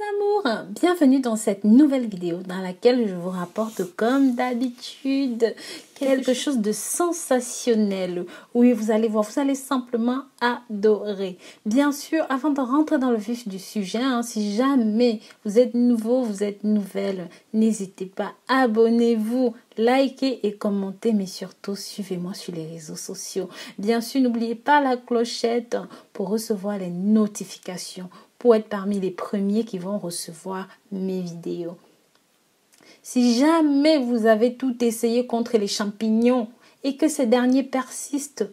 amours, bienvenue dans cette nouvelle vidéo dans laquelle je vous rapporte comme d'habitude quelque chose de sensationnel. Oui, vous allez voir, vous allez simplement adorer. Bien sûr, avant de rentrer dans le vif du sujet, si jamais vous êtes nouveau, vous êtes nouvelle, n'hésitez pas, abonnez-vous, likez et commentez, mais surtout suivez-moi sur les réseaux sociaux. Bien sûr, n'oubliez pas la clochette pour recevoir les notifications, pour être parmi les premiers qui vont recevoir mes vidéos. Si jamais vous avez tout essayé contre les champignons et que ces derniers persistent,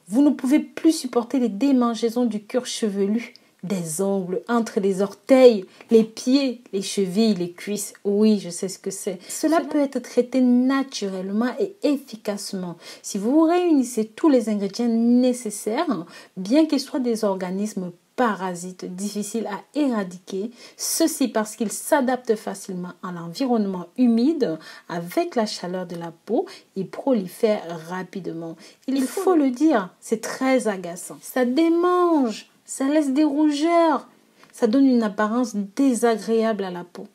vous ne pouvez plus supporter les démangeaisons du cuir chevelu, des ongles entre les orteils, les pieds, les chevilles, les cuisses. Oui, je sais ce que c'est. Cela peut être traité naturellement et efficacement. Si vous réunissez tous les ingrédients nécessaires, bien qu'ils soient des organismes parasites difficiles à éradiquer, ceci parce qu'ils s'adaptent facilement à l'environnement humide avec la chaleur de la peau et prolifèrent rapidement. Il faut le dire, c'est très agaçant. Ça démange, ça laisse des rougeurs, ça donne une apparence désagréable à la peau.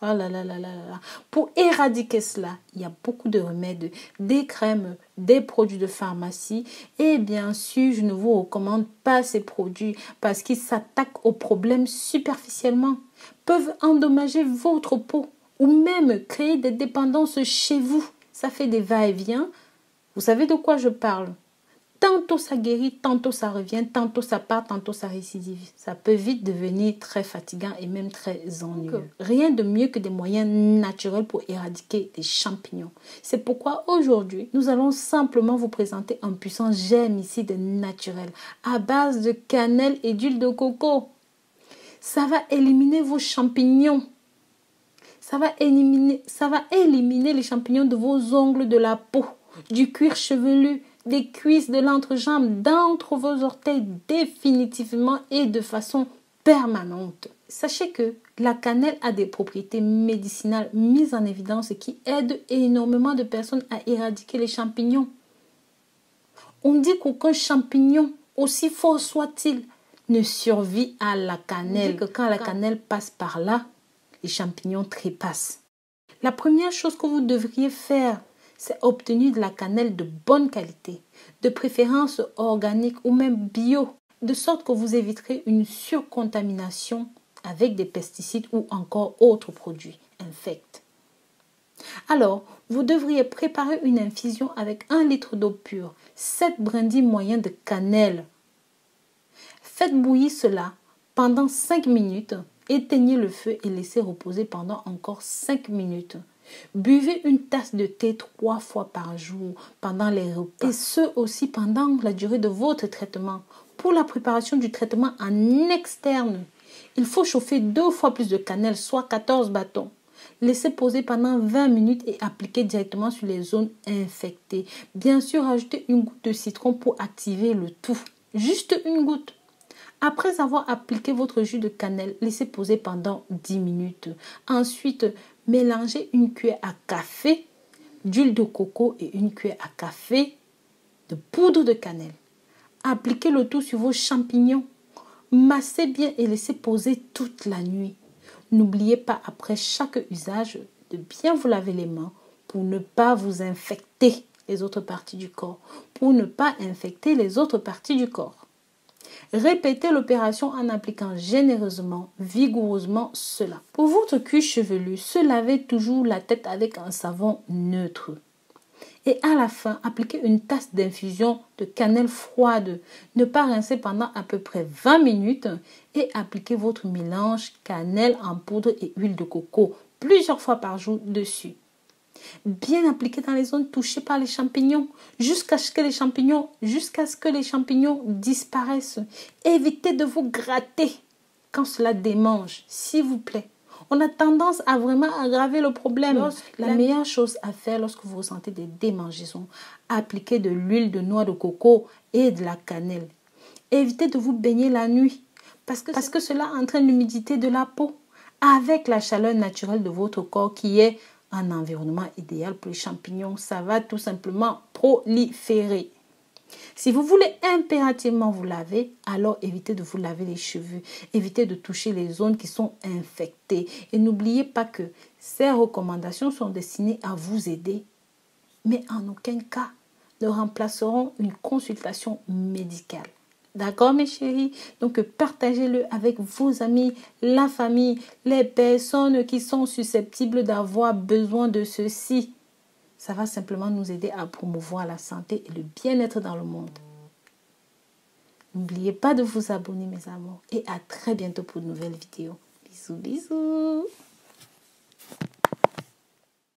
Oh là là là là là. Pour éradiquer cela, il y a beaucoup de remèdes, des crèmes, des produits de pharmacie et bien sûr, je ne vous recommande pas ces produits parce qu'ils s'attaquent aux problèmes superficiellement, peuvent endommager votre peau ou même créer des dépendances chez vous. Ça fait des va-et-vient. Vous savez de quoi je parle? Tantôt ça guérit, tantôt ça revient, tantôt ça part, tantôt ça récidive. Ça peut vite devenir très fatigant et même très ennuyeux. Rien de mieux que des moyens naturels pour éradiquer les champignons. C'est pourquoi aujourd'hui, nous allons simplement vous présenter un puissant germicide naturel à base de cannelle et d'huile de coco. Ça va éliminer vos champignons. Ça va éliminer les champignons de vos ongles de la peau, du cuir chevelu, des cuisses, de l'entrejambe, d'entre vos orteils définitivement et de façon permanente. Sachez que la cannelle a des propriétés médicinales mises en évidence qui aident énormément de personnes à éradiquer les champignons. On dit qu'aucun champignon, aussi fort soit-il, ne survit à la cannelle. On dit que quand la cannelle passe par là, les champignons trépassent. La première chose que vous devriez faire, c'est obtenir de la cannelle de bonne qualité, de préférence organique ou même bio, de sorte que vous éviterez une surcontamination avec des pesticides ou encore autres produits infects. Alors, vous devriez préparer une infusion avec 1 litre d'eau pure, 7 brindilles moyennes de cannelle. Faites bouillir cela pendant 5 minutes, éteignez le feu et laissez reposer pendant encore 5 minutes. Buvez une tasse de thé 3 fois par jour pendant les repas et ce aussi pendant la durée de votre traitement. Pour la préparation du traitement en externe, il faut chauffer 2 fois plus de cannelle, soit 14 bâtons. Laissez poser pendant 20 minutes et appliquer directement sur les zones infectées. Bien sûr, ajoutez une goutte de citron pour activer le tout. Juste une goutte. Après avoir appliqué votre jus de cannelle, laissez poser pendant 10 minutes. Ensuite, mélangez une cuillère à café d'huile de coco et une cuillère à café de poudre de cannelle. Appliquez le tout sur vos champignons. Massez bien et laissez poser toute la nuit. N'oubliez pas après chaque usage de bien vous laver les mains pour ne pas vous infecter les autres parties du corps. Pour ne pas infecter les autres parties du corps. Répétez l'opération en appliquant généreusement, vigoureusement cela. Pour votre cuir chevelu, se lavez toujours la tête avec un savon neutre. Et à la fin, appliquez une tasse d'infusion de cannelle froide. Ne pas rincer pendant à peu près 20 minutes et appliquez votre mélange cannelle en poudre et huile de coco plusieurs fois par jour dessus. Bien appliqué dans les zones touchées par les champignons jusqu'à ce que les champignons disparaissent. Évitez de vous gratter quand cela démange, s'il vous plaît. On a tendance à vraiment aggraver le problème. La meilleure chose à faire lorsque vous ressentez des démangeaisons, appliquez de l'huile de noix de coco et de la cannelle. Évitez de vous baigner la nuit parce que cela entraîne l'humidité de la peau avec la chaleur naturelle de votre corps qui est un environnement idéal pour les champignons. Ça va tout simplement proliférer. Si vous voulez impérativement vous laver, alors évitez de vous laver les cheveux. Évitez de toucher les zones qui sont infectées. Et n'oubliez pas que ces recommandations sont destinées à vous aider, mais en aucun cas ne remplaceront une consultation médicale. D'accord, mes chéris? Donc, partagez-le avec vos amis, la famille, les personnes qui sont susceptibles d'avoir besoin de ceci. Ça va simplement nous aider à promouvoir la santé et le bien-être dans le monde. N'oubliez pas de vous abonner, mes amours. Et à très bientôt pour une nouvelle vidéo. Bisous, bisous.